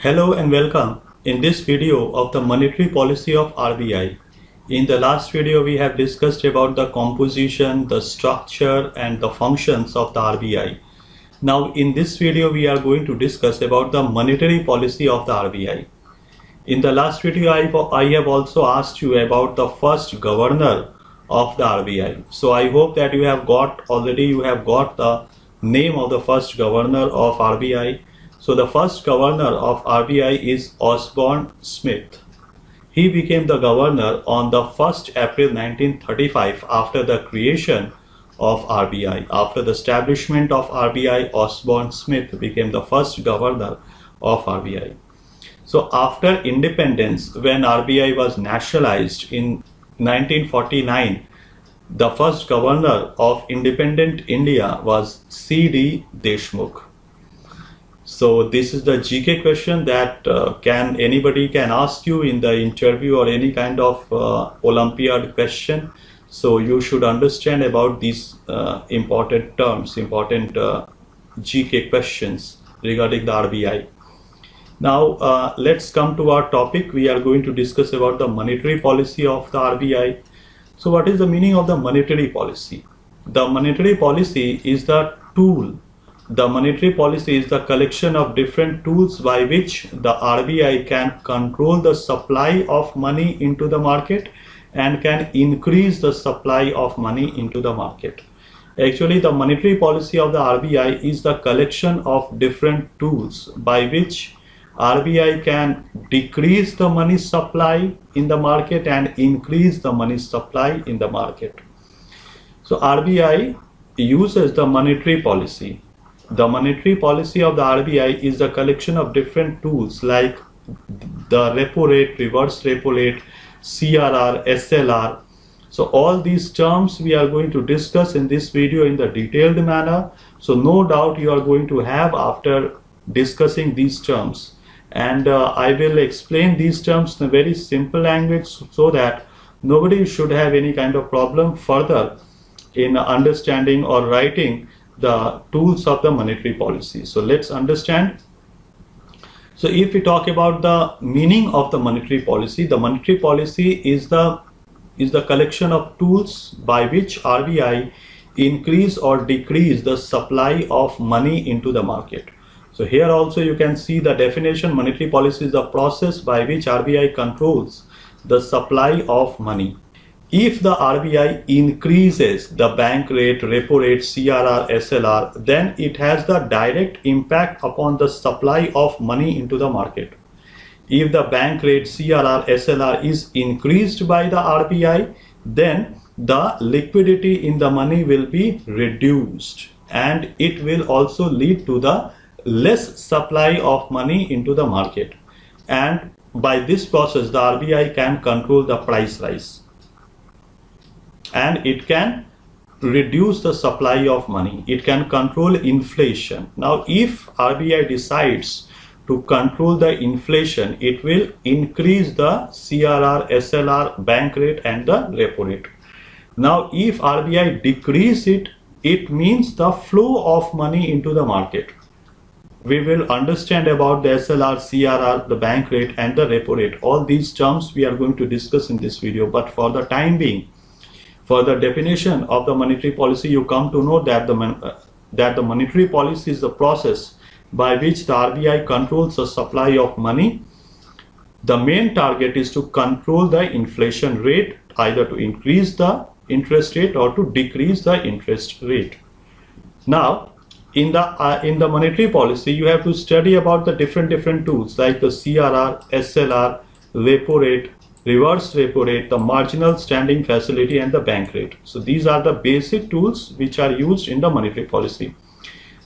Hello and welcome in this video of the monetary policy of RBI. In the last video we have discussed about the composition, the structure and the functions of the RBI. Now in this video we are going to discuss about the monetary policy of the RBI. In the last video I have also asked you about the first governor of the RBI. So I hope that you have got the name of the first governor of RBI. So the first governor of RBI is Osborne Smith. He became the governor on the 1st April 1935 after the creation of RBI. After the establishment of RBI, Osborne Smith became the first governor of RBI. So after independence, when RBI was nationalized in 1949, the first governor of independent India was C.D. Deshmukh. So this is the GK question that anybody can ask you in the interview or any kind of Olympiad question. So you should understand about these important terms, important GK questions regarding the RBI. Now let's come to our topic. We are going to discuss about the monetary policy of the RBI. So what is the meaning of the monetary policy? The monetary policy is the tool. The monetary policy is the collection of different tools by which the RBI can control the supply of money into the market and can increase the supply of money into the market. Actually, the monetary policy of the RBI is the collection of different tools by which RBI can decrease the money supply in the market and increase the money supply in the market. So RBI uses the monetary policy. The monetary policy of the RBI is the collection of different tools like the repo rate, reverse repo rate, CRR, SLR. So all these terms we are going to discuss in this video in the detailed manner. So no doubt you are going to have after discussing these terms. And I will explain these terms in a very simple language so that nobody should have any kind of problem further in understanding or writing the tools of the monetary policy. So let's understand. So if we talk about the meaning of the monetary policy is the collection of tools by which RBI increase or decrease the supply of money into the market. So here also you can see the definition. Monetary policy is the process by which RBI controls the supply of money. If the RBI increases the bank rate, repo rate, CRR, SLR, then it has the direct impact upon the supply of money into the market. If the bank rate, CRR, SLR is increased by the RBI, then the liquidity in the money will be reduced and it will also lead to the less supply of money into the market. And by this process, the RBI can control the price rise and it can reduce the supply of money. It can control inflation. Now, if RBI decides to control the inflation, it will increase the CRR, SLR, bank rate and the repo rate. Now, if RBI decrease it, it means the flow of money into the market. We will understand about the SLR, CRR, the bank rate and the repo rate. All these terms we are going to discuss in this video, but for the time being, for the definition of the monetary policy, you come to know that the monetary policy is the process by which the RBI controls the supply of money. The main target is to control the inflation rate, either to increase the interest rate or to decrease the interest rate. Now, in the monetary policy, you have to study about the different tools like the CRR, SLR, repo rate, reverse repo rate, the marginal standing facility and the bank rate. So these are the basic tools which are used in the monetary policy.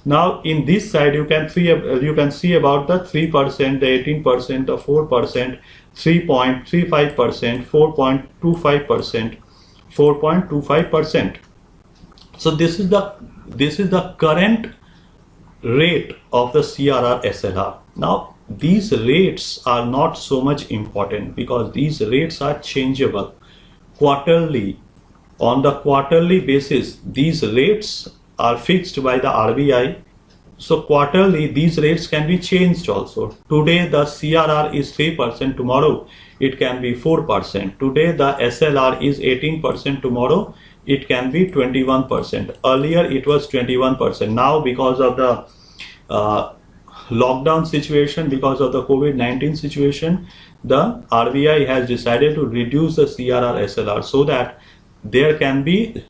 Now in this side you can see about the 3%, the 18%, the 4%, 3.35%, 4.25%, 4.25%. So this is the current rate of the CRR, SLR. Now these rates are not so much important because these rates are changeable quarterly. On the quarterly basis, these rates are fixed by the RBI So quarterly these rates can be changed also. Today the CRR is 3%, tomorrow it can be 4%. Today the SLR is 18%, tomorrow it can be 21%. Earlier it was 21%. Now because of the lockdown situation, because of the COVID-19 situation, the RBI has decided to reduce the CRR SLR so that there can be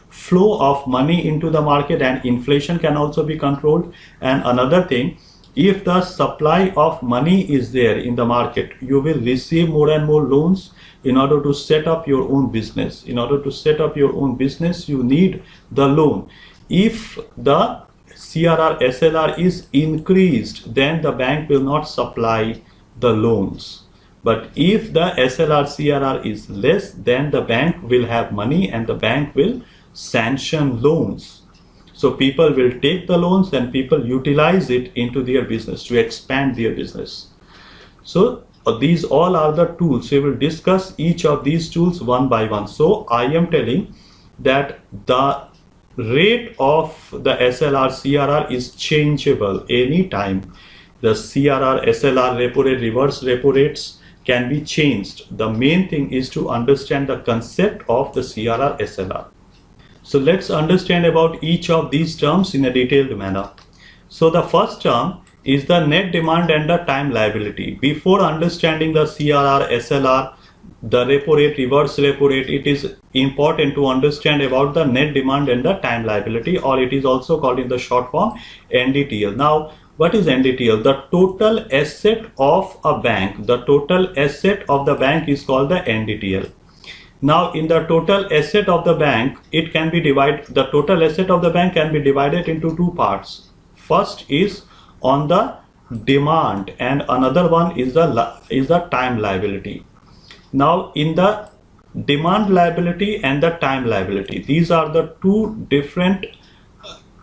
flow of money into the market and inflation can also be controlled. And another thing, if the supply of money is there in the market, you will receive more and more loans in order to set up your own business. In order to set up your own business, you need the loan. If the CRR SLR is increased, then the bank will not supply the loans. But if the SLR CRR is less, then the bank will have money and the bank will sanction loans. So people will take the loans and people utilize it into their business to expand their business. So these all are the tools. We will discuss each of these tools one by one. So I am telling that the rate of the SLR CRR is changeable anytime. The CRR, SLR, repo rate, reverse repo rates can be changed. The main thing is to understand the concept of the CRR SLR. So let's understand about each of these terms in a detailed manner. So the first term is the net demand and the time liability. Before understanding the CRR, SLR, the repo rate, reverse repo rate, it is important to understand about the net demand and the time liability, or it is also called in the short form NDTL. Now, what is NDTL? The total asset of a bank. The total asset of the bank is called the NDTL. Now, in the total asset of the bank, it can be divided. The total asset of the bank can be divided into two parts. First is on the demand, and another one is the time liability. Now, in the demand liability and the time liability, these are the two different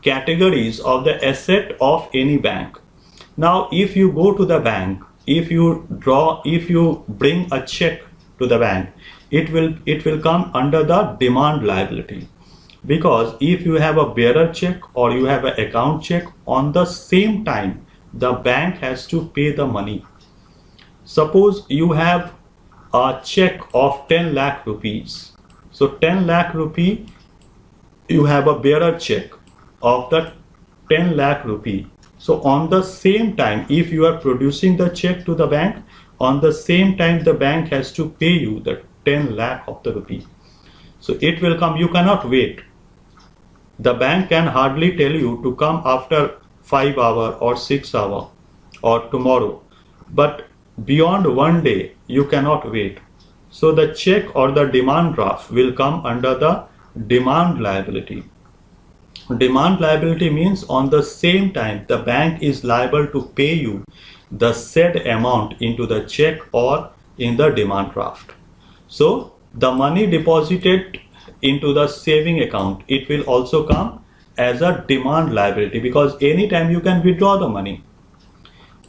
categories of the asset of any bank. Now, if you go to the bank, if you bring a check to the bank, it will come under the demand liability, because if you have a bearer check or you have an account check, on the same time the bank has to pay the money. Suppose you have a check of 10 lakh rupees. So 10 lakh rupee, you have a bearer check of the 10 lakh rupee. So on the same time, if you are producing the check to the bank, on the same time the bank has to pay you the 10 lakh of the rupee. So it will come, you cannot wait. The bank can hardly tell you to come after 5 hours or 6 hours or tomorrow, but beyond one day you cannot wait. So the check or the demand draft will come under the demand liability. Demand liability means on the same time the bank is liable to pay you the said amount into the check or in the demand draft. So the money deposited into the saving account, it will also come as a demand liability, because anytime you can withdraw the money.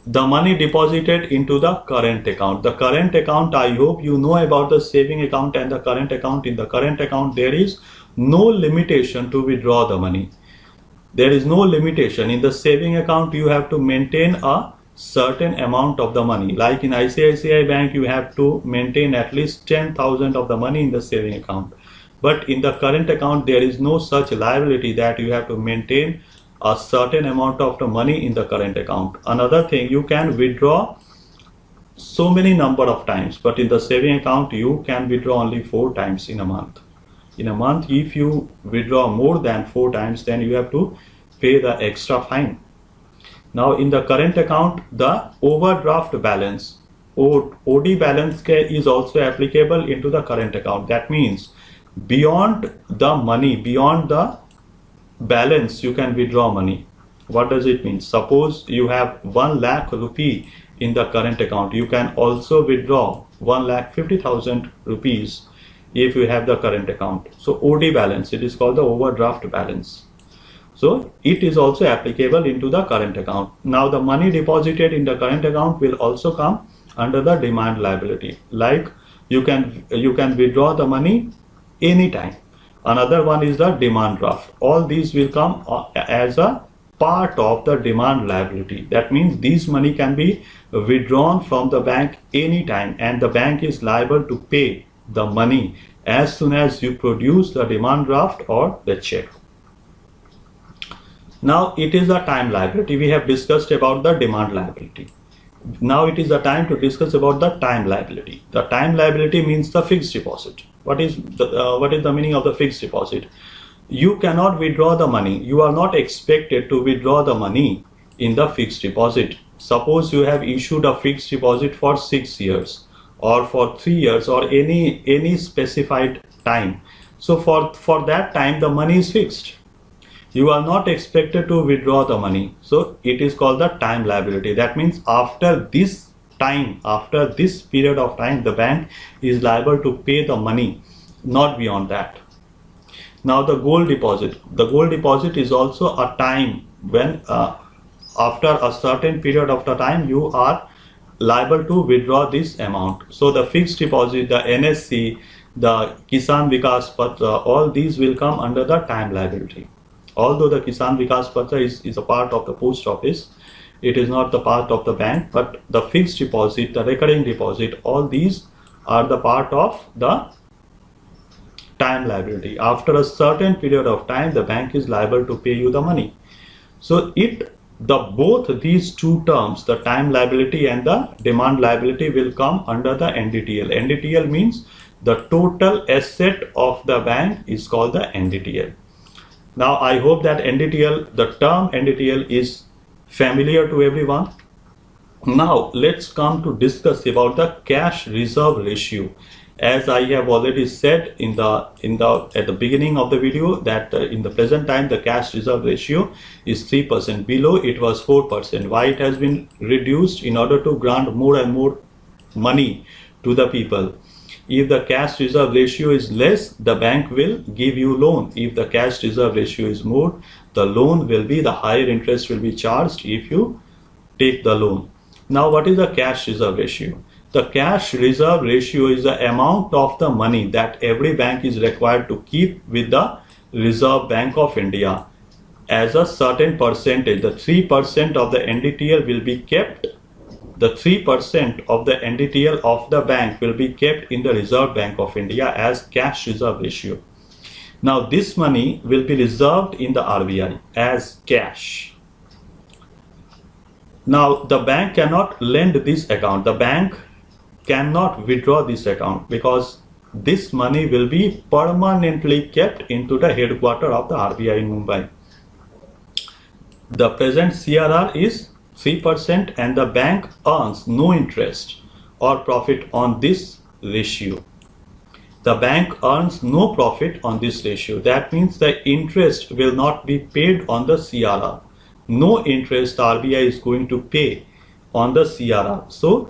The money deposited into the current account. The current account, I hope you know about the saving account and the current account. In the current account, there is no limitation to withdraw the money. There is no limitation. In the saving account, you have to maintain a certain amount of the money. Like in ICICI Bank, you have to maintain at least 10,000 of the money in the saving account. But in the current account, there is no such liability that you have to maintain a certain amount of the money in the current account. Another thing, you can withdraw so many number of times, but in the saving account, you can withdraw only 4 times in a month. In a month, if you withdraw more than 4 times, then you have to pay the extra fine. Now, in the current account, the overdraft balance, OD balance is also applicable into the current account. That means beyond the money, beyond the balance, you can withdraw money. What does it mean? Suppose you have 1 lakh rupee in the current account, you can also withdraw 1,50,000 rupees if you have the current account. So OD balance, it is called the overdraft balance. So it is also applicable into the current account. Now the money deposited in the current account will also come under the demand liability. Like you can withdraw the money anytime. Another one is the demand draft. All these will come as a part of the demand liability. That means this money can be withdrawn from the bank anytime, and the bank is liable to pay the money as soon as you produce the demand draft or the check. Now it is a time liability. We have discussed about the demand liability. Now it is the time to discuss about the time liability. The time liability means the fixed deposit. What is the meaning of the fixed deposit? You cannot withdraw the money. You are not expected to withdraw the money in the fixed deposit. Suppose you have issued a fixed deposit for 6 years or for 3 years or any specified time. So for that time the money is fixed. You are not expected to withdraw the money. So it is called the time liability. That means after this time, after this period of time, the bank is liable to pay the money, not beyond that. Now the gold deposit. The gold deposit is also a time when after a certain period of the time you are liable to withdraw this amount. So the fixed deposit, the NSC, the Kisan Vikas Patra, all these will come under the time liability. Although the Kisan Vikas Patra is a part of the post office, it is not the part of the bank, but the fixed deposit, the recurring deposit, all these are the part of the time liability. After a certain period of time, the bank is liable to pay you the money. So both these two terms, the time liability and the demand liability, will come under the NDTL. NDTL means the total asset of the bank is called the NDTL. Now I hope that NDTL, the term NDTL is familiar to everyone. Now let's come to discuss about the cash reserve ratio. As I have already said at the beginning of the video, that in the present time the cash reserve ratio is 3%. Below it was 4%. Why it has been reduced? In order to grant more and more money to the people. If the cash reserve ratio is less, the bank will give you loan. If the cash reserve ratio is more, the loan will be, the higher interest will be charged if you take the loan. Now what is the cash reserve ratio? The cash reserve ratio is the amount of the money that every bank is required to keep with the Reserve Bank of India as a certain percentage. The 3% of the NDTL will be kept. The 3% of the NDTL of the bank will be kept in the Reserve Bank of India as cash reserve ratio. Now this money will be reserved in the RBI as cash. Now the bank cannot lend this account. The bank cannot withdraw this account because this money will be permanently kept into the headquarters of the RBI in Mumbai. The present CRR is 3% and the bank earns no interest or profit on this ratio. The bank earns no profit on this ratio. That means the interest will not be paid on the CRR. No interest RBI is going to pay on the CRR. So,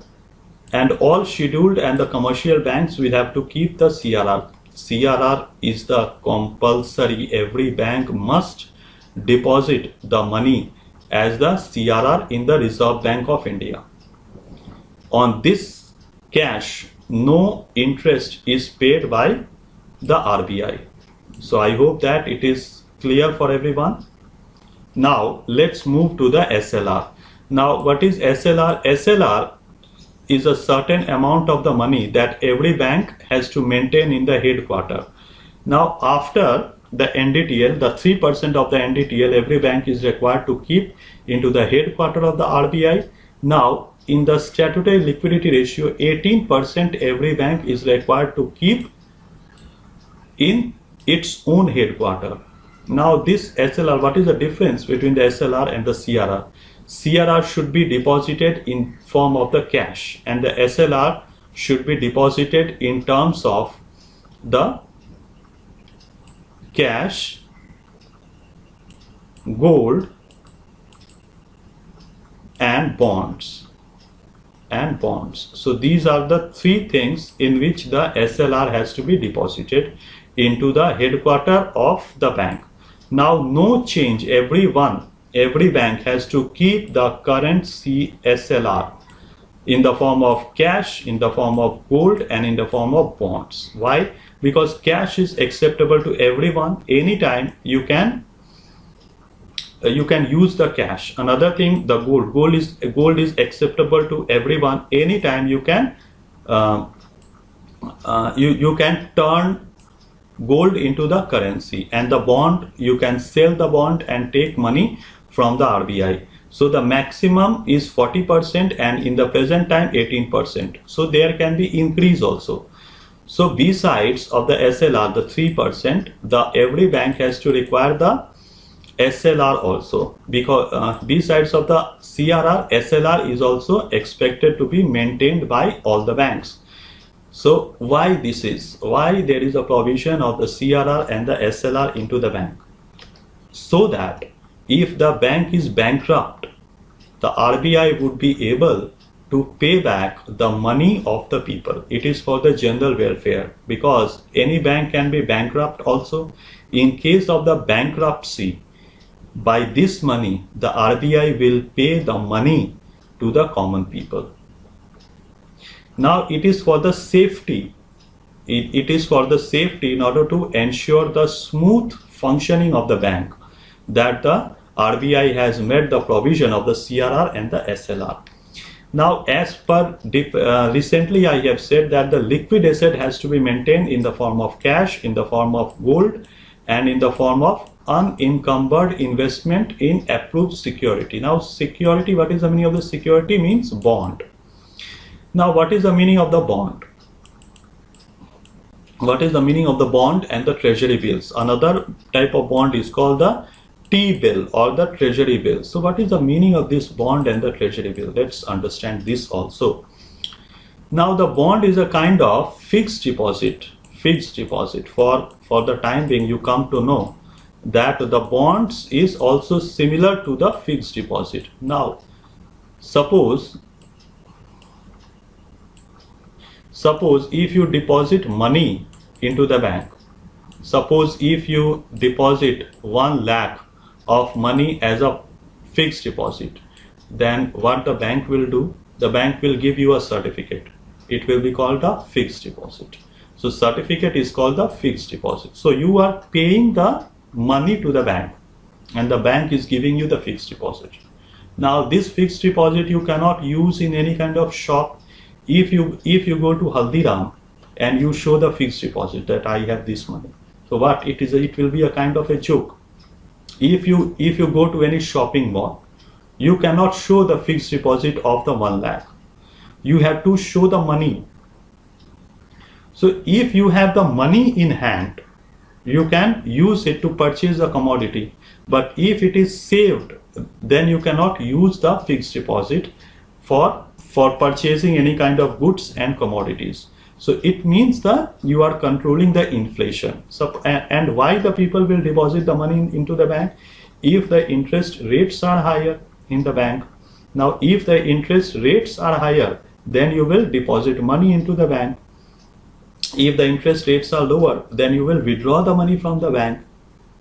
and all scheduled and the commercial banks will have to keep the CRR. CRR is the compulsory. Every bank must deposit the money as the CRR in the Reserve Bank of India. On this cash, no interest is paid by the RBI. So I hope that it is clear for everyone. Now let's move to the SLR. Now what is SLR? SLR is a certain amount of the money that every bank has to maintain in the headquarters. Now after the NDTL, the 3% of the NDTL every bank is required to keep into the headquarters of the RBI. Now in the statutory liquidity ratio, 18% every bank is required to keep in its own headquarters. Now this SLR, what is the difference between the SLR and the CRR? CRR should be deposited in form of the cash and the SLR should be deposited in terms of the cash, gold and bonds. So these are the three things in which the SLR has to be deposited into the headquarters of the bank. Now no change, every bank has to keep the current SLR in the form of cash, in the form of gold and in the form of bonds. Why? Because cash is acceptable to everyone. Anytime you can you can use the cash. Another thing, the gold is acceptable to everyone. Anytime you can you can turn gold into the currency, and the bond, you can sell the bond and take money from the RBI. So the maximum is 40%, and in the present time 18%. So there can be increase also. So besides of the SLR, the 3%, every bank has to require the SLR also, because besides of the CRR, SLR is also expected to be maintained by all the banks. So why this is? Why there is a provision of the CRR and the SLR into the bank? So that if the bank is bankrupt, the RBI would be able to pay back the money of the people. It is for the general welfare, because any bank can be bankrupt also. In case of the bankruptcy, by this money, the RBI will pay the money to the common people. Now it is for the safety. It is for the safety in order to ensure the smooth functioning of the bank, that the RBI has made the provision of the CRR and the SLR. Now, as per recently I have said that the liquid asset has to be maintained in the form of cash, in the form of gold, and in the form of unencumbered investment in approved security. Now security, what is the meaning of the security? Means bond. Now what is the meaning of the bond? What is the meaning of the bond and the treasury bills? Another type of bond is called the T-bill or the treasury bill. So what is the meaning of this bond and the treasury bill? Let's understand this also. Now the bond is a kind of fixed deposit. For the time being, you come to know that the bonds is also similar to the fixed deposit. Now suppose if you deposit money into the bank, suppose if you deposit 1 lakh of money as a fixed deposit, then what the bank will do? The bank will give you a certificate. It will be called a fixed deposit. So certificate is called the fixed deposit. So you are paying the money to the bank, and the bank is giving you the fixed deposit. Now this fixed deposit you cannot use in any kind of shop. If you go to Haldiram and you show the fixed deposit that I have this money, so what it is, it will be a kind of a joke. If you go to any shopping mall, you cannot show the fixed deposit of the 1 lakh. You have to show the money. So if you have the money in hand, you can use it to purchase a commodity. But if it is saved, then you cannot use the fixed deposit for purchasing any kind of goods and commodities. So it means that you are controlling the inflation. So, and why the people will deposit the money into the bank? If the interest rates are higher in the bank. Now if the interest rates are higher, then you will deposit money into the bank. If the interest rates are lower, then you will withdraw the money from the bank.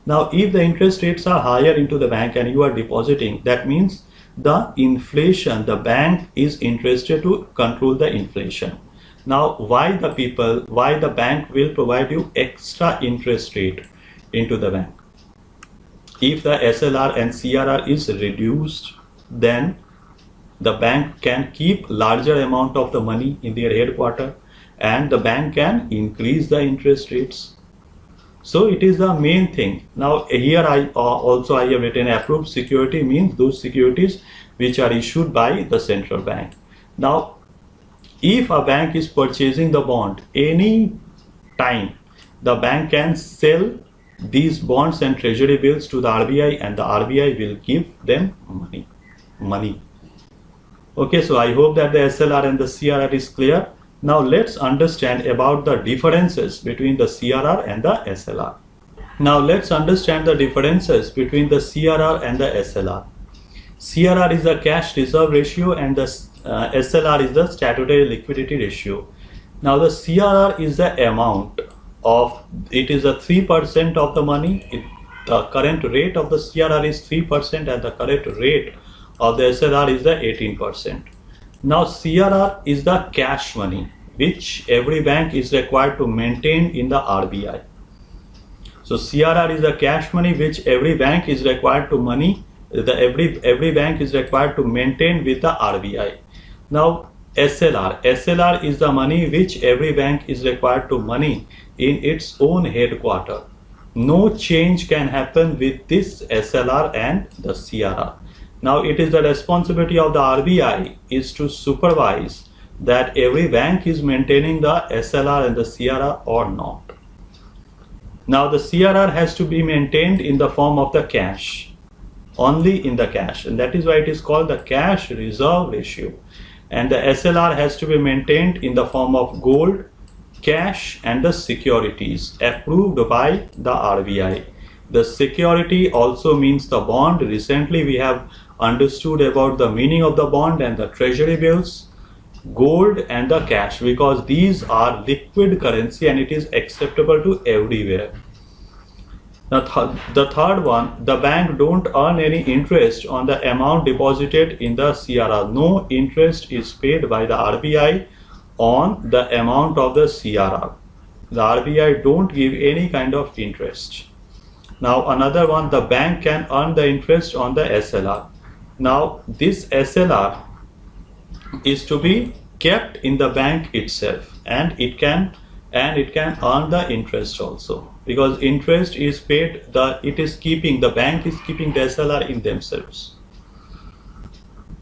Now if the interest rates are higher into the bank and you are depositing, that means the inflation, the bank is interested to control the inflation. Now why the bank will provide you extra interest rate into the bank? If the SLR and CRR is reduced, then the bank can keep larger amount of the money in their headquarters, and the bank can increase the interest rates. So it is the main thing. Now here I have written approved security means those securities which are issued by the central bank. Now if a bank is purchasing the bond, any time the bank can sell these bonds and treasury bills to the RBI, and the RBI will give them money. Okay, so I hope that the SLR and the CRR is clear. Now let's understand about the differences between the CRR and the SLR. Now let's understand the differences between the CRR and the SLR. CRR is the cash reserve ratio and the SLR is the statutory liquidity ratio. Now the CRR is the amount of, it is a 3% of the money. The current rate of the CRR is 3% and the current rate of the SLR is the 18%. Now CRR is the cash money which every bank is required to maintain in the RBI. So CRR is the cash money which every bank is required to Every bank is required to maintain with the RBI. Now SLR is the money which every bank is required to money in its own headquarter. No change can happen with this SLR and the CRR. Now it is the responsibility of the RBI is to supervise that every bank is maintaining the SLR and the CRR or not. Now the CRR has to be maintained in the form of the cash, only in the cash, and that is why it is called the cash reserve ratio. And the SLR has to be maintained in the form of gold, cash and the securities approved by the RBI. The security also means the bond. Recently we have understood about the meaning of the bond and the treasury bills, gold and the cash, because these are liquid currency and it is acceptable to everywhere. Now the third one, the bank don't earn any interest on the amount deposited in the CRR. No interest is paid by the RBI on the amount of the CRR. The RBI don't give any kind of interest. Now another one, the bank can earn the interest on the SLR. Now this SLR is to be kept in the bank itself, and it can earn the interest also, because interest is paid, the bank is keeping the SLR in themselves.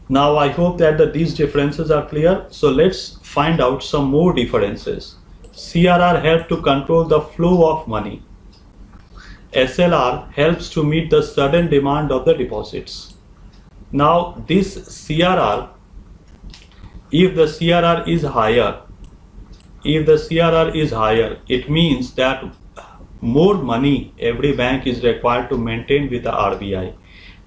Now I hope that these differences are clear. So let's find out some more differences. CRR helps to control the flow of money. SLR helps to meet the sudden demand of the deposits. Now this CRR, if the CRR is higher, it means that more money every bank is required to maintain with the RBI.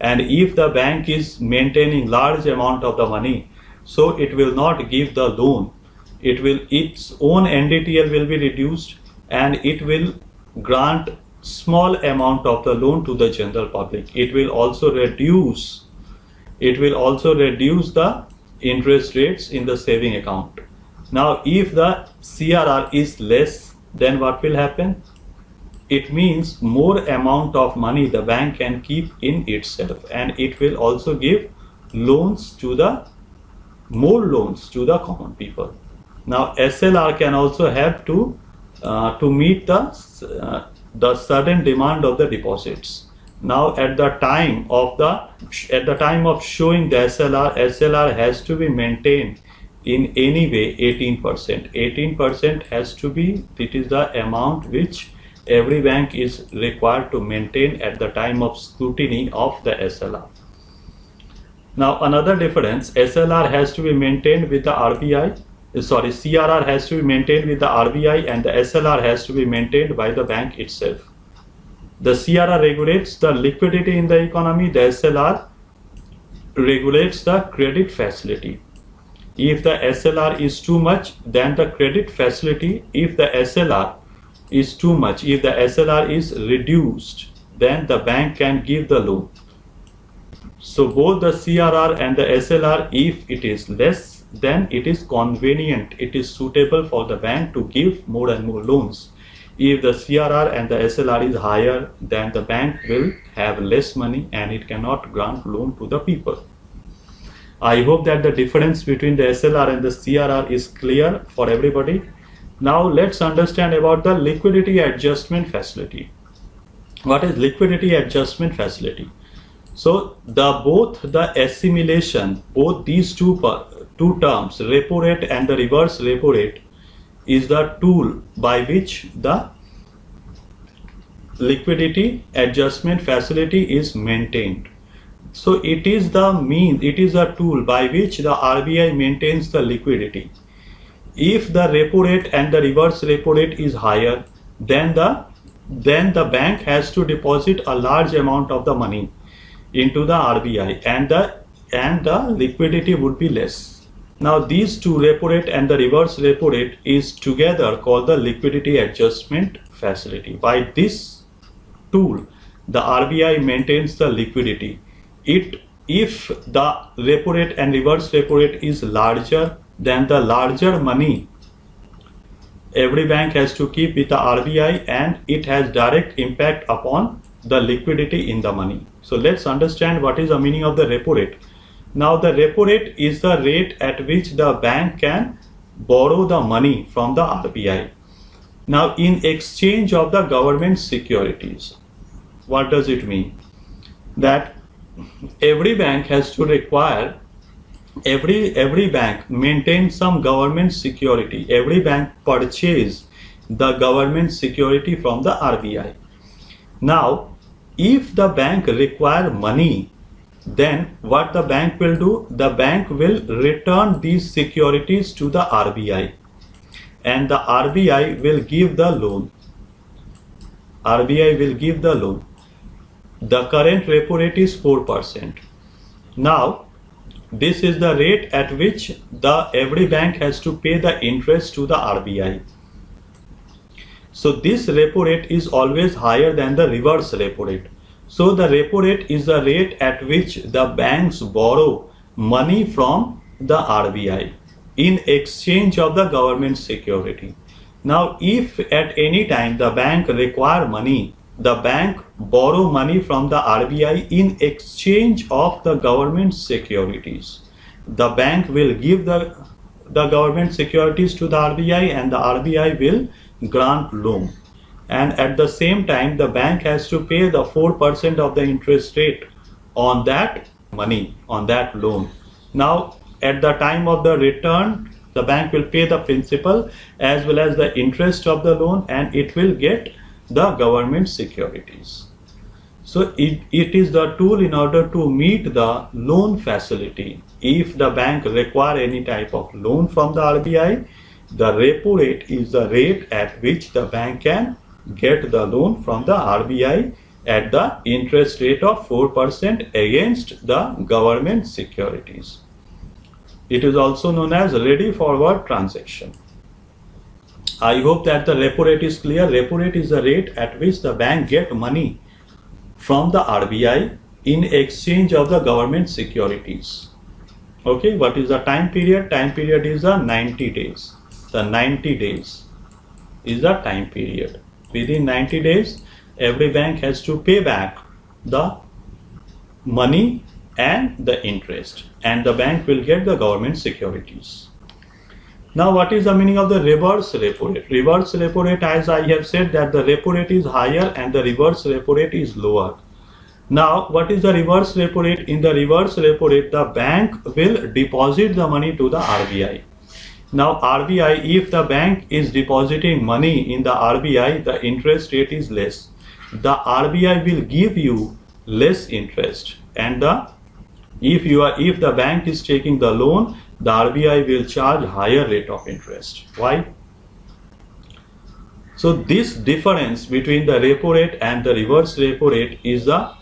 And if the bank is maintaining large amount of the money, so it will not give the loan. Its own NDTL will be reduced, and it will grant small amount of the loan to the general public. It will also reduce the interest rates in the saving account. Now if the CRR is less, then what will happen? It means more amount of money the bank can keep in itself, and it will also give more loans to the common people. Now SLR can also help to meet the sudden demand of the deposits. Now at the time of showing the SLR has to be maintained in any way 18%. 18% has to be, it is the amount which every bank is required to maintain at the time of scrutiny of the SLR. Now another difference, SLR has to be maintained with the CRR has to be maintained with the RBI, and the SLR has to be maintained by the bank itself. The CRR regulates the liquidity in the economy, the SLR regulates the credit facility. If the SLR is too much, then the credit facility, if the SLR is too much, if the SLR is reduced, then the bank can give the loan. So both the CRR and the SLR, if it is less, then it is convenient, it is suitable for the bank to give more and more loans. If the CRR and the SLR is higher, then the bank will have less money and it cannot grant loan to the people. I hope that the difference between the SLR and the CRR is clear for everybody. Now let's understand about the liquidity adjustment facility. What is liquidity adjustment facility? So both the assimilation, both these two terms, repo rate and the reverse repo rate, is the tool by which the liquidity adjustment facility is maintained. So it is a tool by which the RBI maintains the liquidity. If the repo rate and the reverse repo rate is higher, then the bank has to deposit a large amount of the money into the RBI, and the liquidity would be less. Now these two, repo rate and the reverse repo rate, is together called the liquidity adjustment facility. By this tool, the RBI maintains the liquidity. If the repo rate and reverse repo rate is larger, then the larger money every bank has to keep with the RBI, and it has direct impact upon the liquidity in the money. So let's understand what is the meaning of the repo rate. Now the repo rate is the rate at which the bank can borrow the money from the RBI. Now in exchange of the government securities. What does it mean? That every bank has to require, every bank maintains some government security. Every bank purchase the government security from the RBI. Now if the bank require money, then what the bank will do? The bank will return these securities to the RBI, and the RBI will give the loan. RBI will give the loan. The current repo rate is 4%. Now this is the rate at which every bank has to pay the interest to the RBI. So this repo rate is always higher than the reverse repo rate. So the repo rate is the rate at which the banks borrow money from the RBI in exchange of the government security. Now if at any time the bank require money, the bank borrow money from the RBI in exchange of the government securities. The bank will give the government securities to the RBI, and the RBI will grant loan. And at the same time the bank has to pay the 4% of the interest rate on that money, on that loan. Now at the time of the return, the bank will pay the principal as well as the interest of the loan, and it will get the government securities. So it is the tool in order to meet the loan facility. If the bank require any type of loan from the RBI, the repo rate is the rate at which the bank can get the loan from the RBI at the interest rate of 4% against the government securities. It is also known as ready forward transaction. I hope that the repo rate is clear. Repo rate is the rate at which the bank get money from the RBI in exchange of the government securities. Okay, what is the time period? Time period is the 90 days. The 90 days is the time period. Within 90 days, every bank has to pay back the money and the interest, and the bank will get the government securities. Now what is the meaning of the reverse repo rate? Reverse repo rate, as I have said, that the repo rate is higher and the reverse repo rate is lower. Now what is the reverse repo rate? In the reverse repo rate, the bank will deposit the money to the RBI. Now RBI, if the bank is depositing money in the RBI, the interest rate is less. The RBI will give you less interest, and if the bank is taking the loan, the RBI will charge higher rate of interest. Why? So this difference between the repo rate and the reverse repo rate is the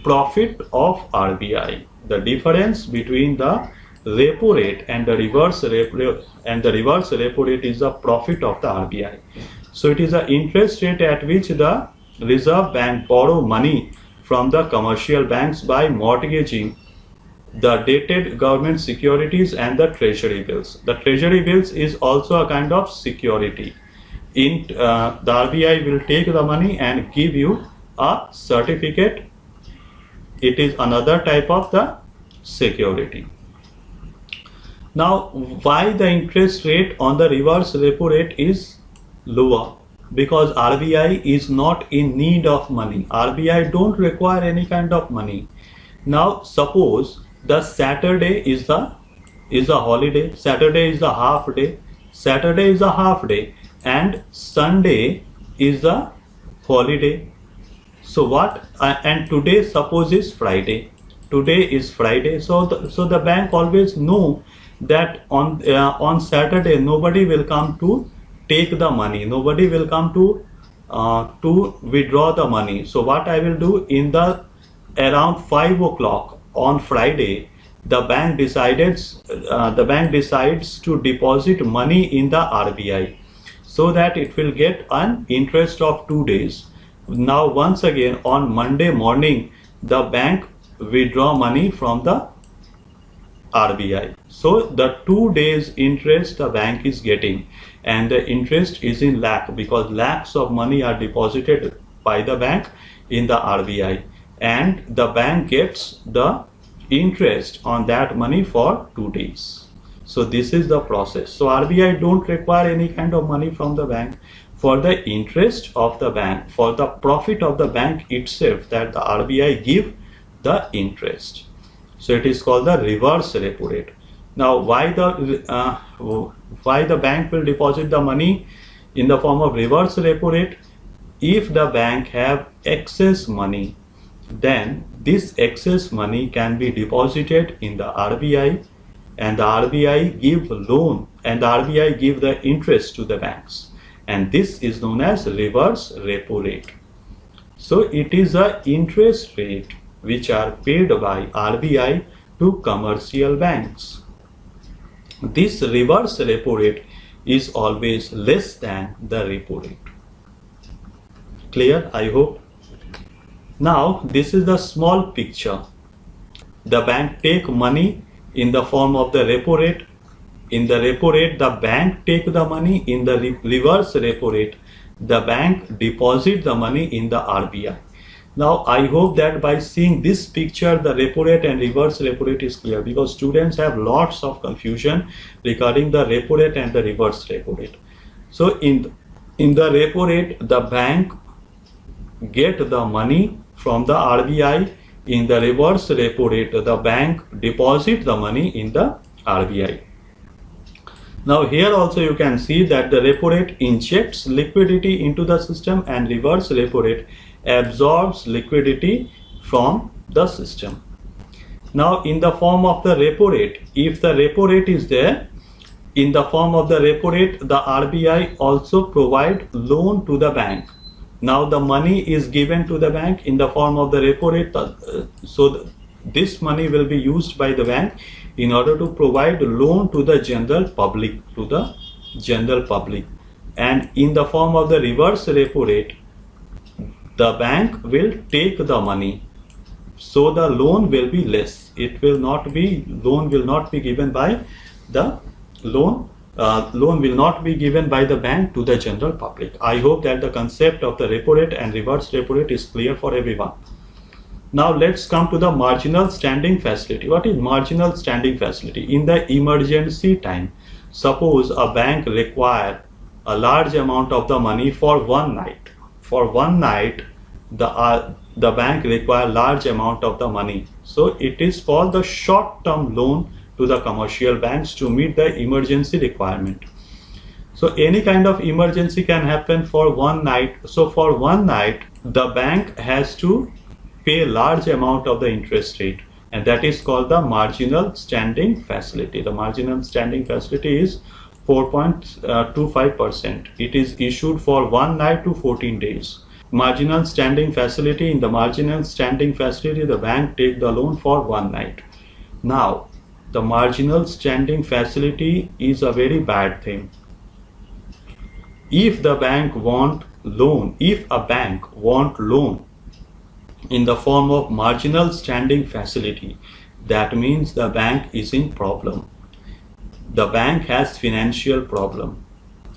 profit of RBI. The difference between the repo rate and the reverse repo rate is the profit of the RBI. So it is the interest rate at which the Reserve Bank borrow money from the commercial banks by mortgaging the dated government securities and the treasury bills. The treasury bills is also a kind of security. The RBI will take the money and give you a certificate. It is another type of the security. Now why the interest rate on the reverse repo rate is lower? Because RBI is not in need of money. RBI don't require any kind of money. Now suppose the Saturday is a holiday, Saturday is a half day, Saturday is a half day, and Sunday is a holiday. So what? And today suppose is Friday. Today is Friday. So the bank always know that on Saturday nobody will come to take the money. Nobody will come to withdraw the money. So what I will do, in the around 5 o'clock on Friday, the bank decides to deposit money in the RBI, so that it will get an interest of 2 days. Now once again on Monday morning, the bank withdraw money from the RBI. So the 2 days interest the bank is getting, and the interest is in lakh, because lakhs of money are deposited by the bank in the RBI, and the bank gets the interest on that money for 2 days. So this is the process. So RBI don't require any kind of money from the bank for the interest of the bank, for the profit of the bank itself, that the RBI give the interest. So it is called the reverse repo rate. Now why the bank will deposit the money in the form of reverse repo rate? If the bank have excess money, then this excess money can be deposited in the RBI, and the RBI give loan, and the RBI give the interest to the banks, and this is known as reverse repo rate. So it is a interest rate which are paid by RBI to commercial banks. This reverse repo rate is always less than the repo rate. Clear, I hope. Now this is the small picture. The bank take money in the form of the repo rate. In the repo rate, the bank take the money. In the reverse repo rate, the bank deposit the money in the RBI. Now I hope that by seeing this picture, the repo rate and reverse repo rate is clear, because students have lots of confusion regarding the repo rate and the reverse repo rate. So in the repo rate, the bank get the money from the RBI. In the reverse repo rate, the bank deposit the money in the RBI. Now here also you can see that the repo rate injects liquidity into the system, and reverse repo rate absorbs liquidity from the system. Now in the form of the repo rate, if the repo rate is there, in the form of the repo rate, the RBI also provide loan to the bank. Now the money is given to the bank in the form of the repo rate, this money will be used by the bank in order to provide loan to the general public, and in the form of the reverse repo rate, the bank will take the money, so the loan will be less. Loan will not be given by the bank to the general public. I hope that the concept of the repo rate and reverse repo rate is clear for everyone. Now let's come to the marginal standing facility. What is marginal standing facility? In the emergency time, suppose a bank require a large amount of the money for one night. For one night, the bank require large amount of the money. So it is for the short-term loan to the commercial banks to meet the emergency requirement. So any kind of emergency can happen for one night. So for one night, the bank has to pay large amount of the interest rate, and that is called the marginal standing facility. The marginal standing facility is 4.25%. It is issued for one night to 14 days. Marginal standing facility, in the marginal standing facility, the bank take the loan for one night. Now the marginal standing facility is a very bad thing. If the bank want loan, if a bank want loan in the form of marginal standing facility, that means the bank is in problem. The bank has financial problem,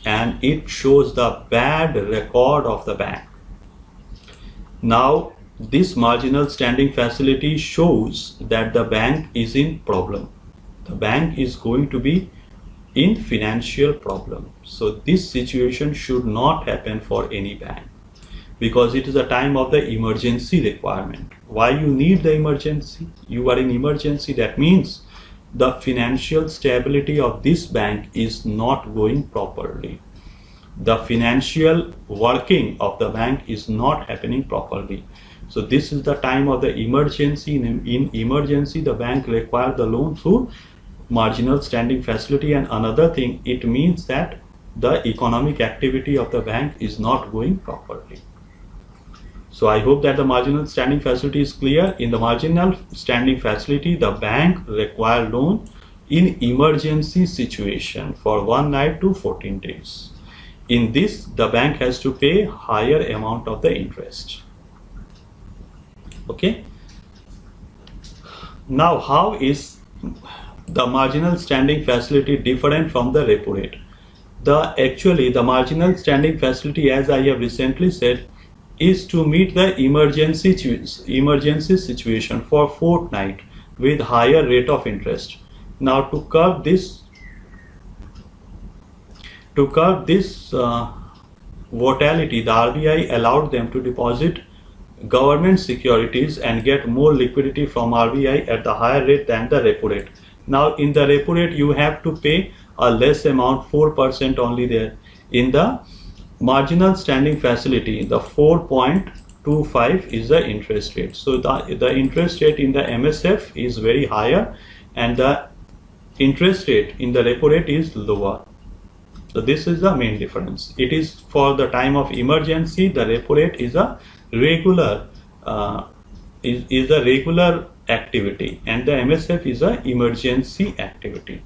and it shows the bad record of the bank. Now this marginal standing facility shows that the bank is in problem. The bank is going to be in financial problem. So this situation should not happen for any bank, because it is a time of the emergency requirement. Why you need the emergency? You are in emergency. That means the financial stability of this bank is not going properly. The financial working of the bank is not happening properly. So this is the time of the emergency. In emergency, the bank require the loan through marginal standing facility. And another thing, it means that the economic activity of the bank is not going properly. So I hope that the marginal standing facility is clear. In the marginal standing facility, the bank require loan in emergency situation for one night to 14 days. In this, the bank has to pay higher amount of the interest. Okay. Now, how is the marginal standing facility different from the repo rate? Actually, the marginal standing facility, as I have recently said, is to meet the emergency situation for fortnight with higher rate of interest. Now to curb this volatility, the RBI allowed them to deposit government securities and get more liquidity from RBI at the higher rate than the repo rate. Now in the repo rate you have to pay a less amount, 4% only there. In the marginal standing facility, the 4.25 is the interest rate. So the interest rate in the MSF is very higher and the interest rate in the repo rate is lower. So this is the main difference. It is for the time of emergency. The repo rate is a regular activity, and the MSF is a emergency activity.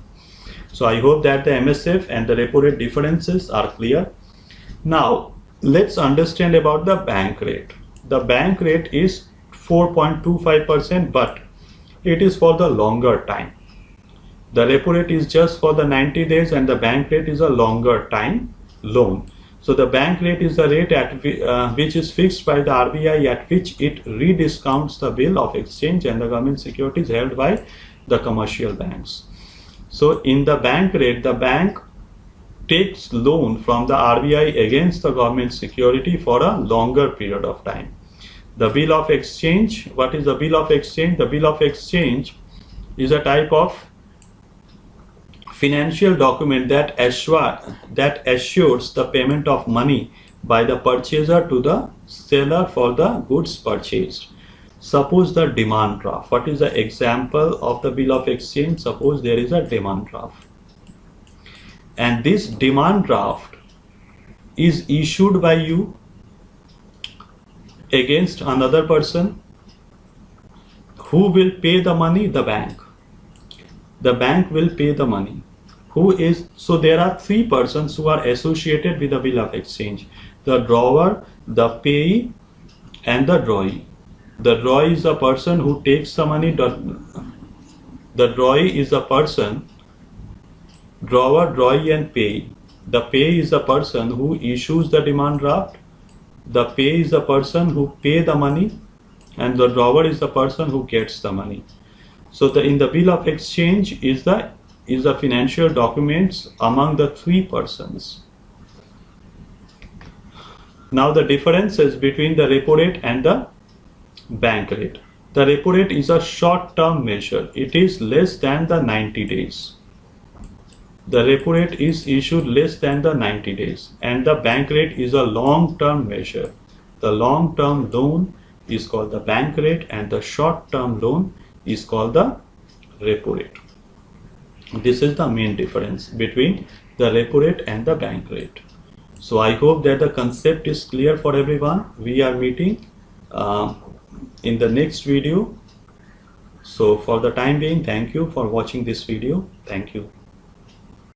So I hope that the MSF and the repo rate differences are clear. Now let's understand about the bank rate. The bank rate is 4.25%, but it is for the longer time. The repo rate is just for the 90 days and the bank rate is a longer time loan. So the bank rate is the rate at which is fixed by the RBI, at which it rediscounts the bill of exchange and the government securities held by the commercial banks. So in the bank rate, the bank takes loan from the RBI against the government security for a longer period of time. The bill of exchange, what is the bill of exchange? The bill of exchange is a type of financial document that assures the payment of money by the purchaser to the seller for the goods purchased. Suppose the demand draft. What is the example of the bill of exchange? Suppose there is a demand draft, and this demand draft is issued by you against another person. Who will pay the money? The bank. The bank will pay the money. So there are three persons who are associated with the bill of exchange: the drawer, the payee, and the drawee. The drawee is a person who takes the money. The drawee is a person, drawer, drawee, and payee. The payee is a person who issues the demand draft. The payee is a person who pays the money, and the drawer is the person who gets the money. So in the bill of exchange is the financial documents among the three persons. Now the differences between the repo rate and the bank rate. The repo rate is a short-term measure. It is less than the 90 days. The repo rate is issued less than the 90 days, and the bank rate is a long-term measure. The long-term loan is called the bank rate and the short-term loan is called the repo rate. This is the main difference between the repo rate and the bank rate. So I hope that the concept is clear for everyone. We are meeting in the next video. So for the time being, thank you for watching this video. Thank you.